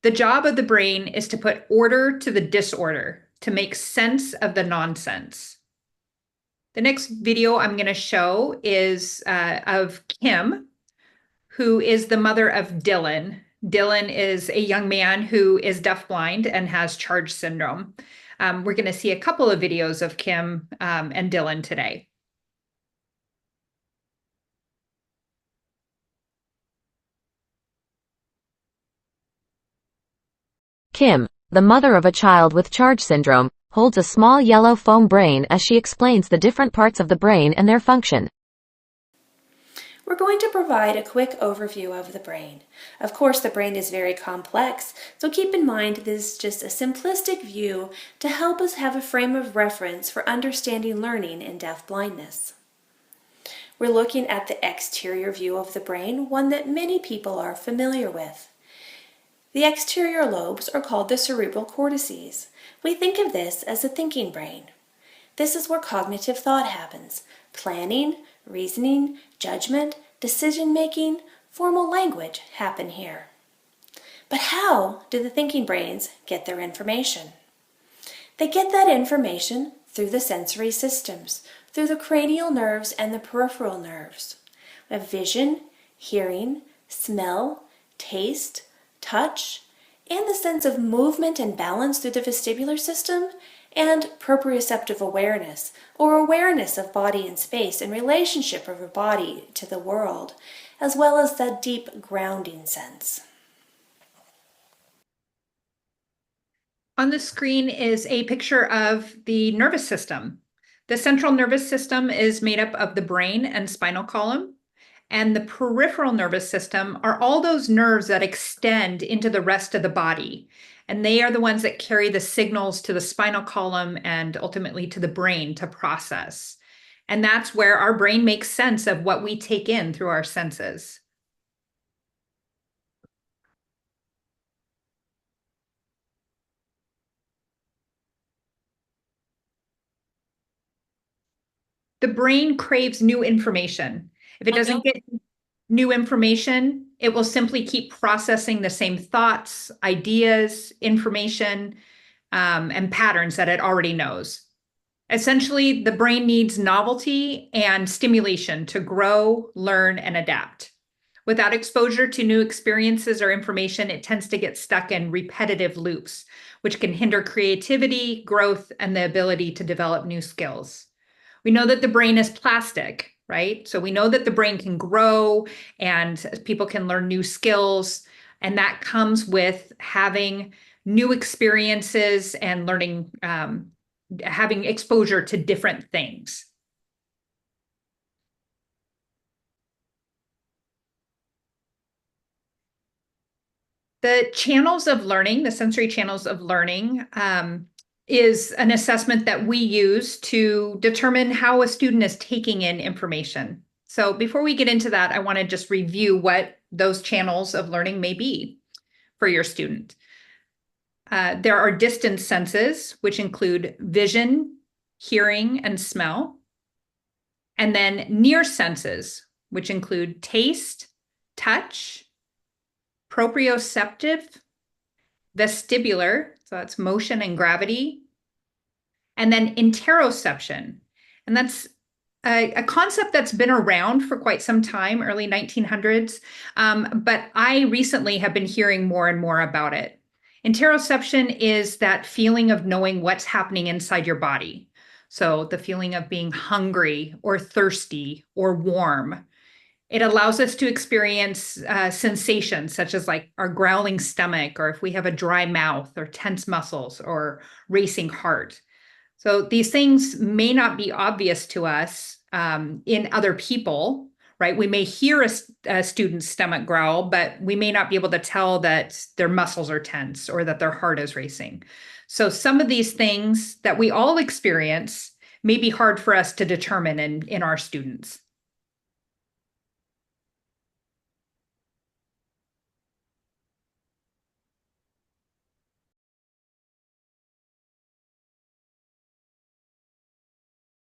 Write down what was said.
The job of the brain is to put order to the disorder, to make sense of the nonsense. The next video I'm going to show is of Kim, who is the mother of Dylan. Dylan is a young man who is deafblind and has Charge syndrome. We're going to see a couple of videos of Kim and Dylan today. Kim, the mother of a child with Charge syndrome, holds a small yellow foam brain as she explains the different parts of the brain and their function. We're going to provide a quick overview of the brain. Of course, the brain is very complex, so keep in mind this is just a simplistic view to help us have a frame of reference for understanding learning in deafblindness. We're looking at the exterior view of the brain, one that many people are familiar with. The exterior lobes are called the cerebral cortices. We think of this as a thinking brain. This is where cognitive thought happens. Planning, reasoning, judgment, decision-making, formal language happen here. But how do the thinking brains get their information? They get that information through the sensory systems, through the cranial nerves and the peripheral nerves. We have vision, hearing, smell, taste, touch, and the sense of movement and balance through the vestibular system, and proprioceptive awareness, or awareness of body and space and relationship of a body to the world, as well as that deep grounding sense. On the screen is a picture of the nervous system. The central nervous system is made up of the brain and spinal column, and the peripheral nervous system are all those nerves that extend into the rest of the body. And they are the ones that carry the signals to the spinal column and ultimately to the brain to process. And that's where our brain makes sense of what we take in through our senses. The brain craves new information. If it doesn't get new information, it will simply keep processing the same thoughts, ideas, information, and patterns that it already knows. Essentially, the brain needs novelty and stimulation to grow, learn, and adapt. Without exposure to new experiences or information, it tends to get stuck in repetitive loops, which can hinder creativity, growth, and the ability to develop new skills. We know that the brain is plastic, right? So we know that the brain can grow and people can learn new skills. And that comes with having new experiences and learning, having exposure to different things. The channels of learning, the sensory channels of learning, is an assessment that we use to determine how a student is taking in information. So before we get into that, I want to just review what those channels of learning may be for your student. There are distance senses, which include vision, hearing, and smell. And then near senses, which include taste, touch, proprioceptive, vestibular, so that's motion and gravity, and then interoception. And that's a concept that's been around for quite some time, early 1900s, but I recently have been hearing more and more about it. Interoception is that feeling of knowing what's happening inside your body. So the feeling of being hungry or thirsty or warm. It allows us to experience sensations such as like our growling stomach, or if we have a dry mouth or tense muscles or racing heart. So these things may not be obvious to us in other people, right? We may hear a student's stomach growl, but we may not be able to tell that their muscles are tense or that their heart is racing. So some of these things that we all experience may be hard for us to determine in our students.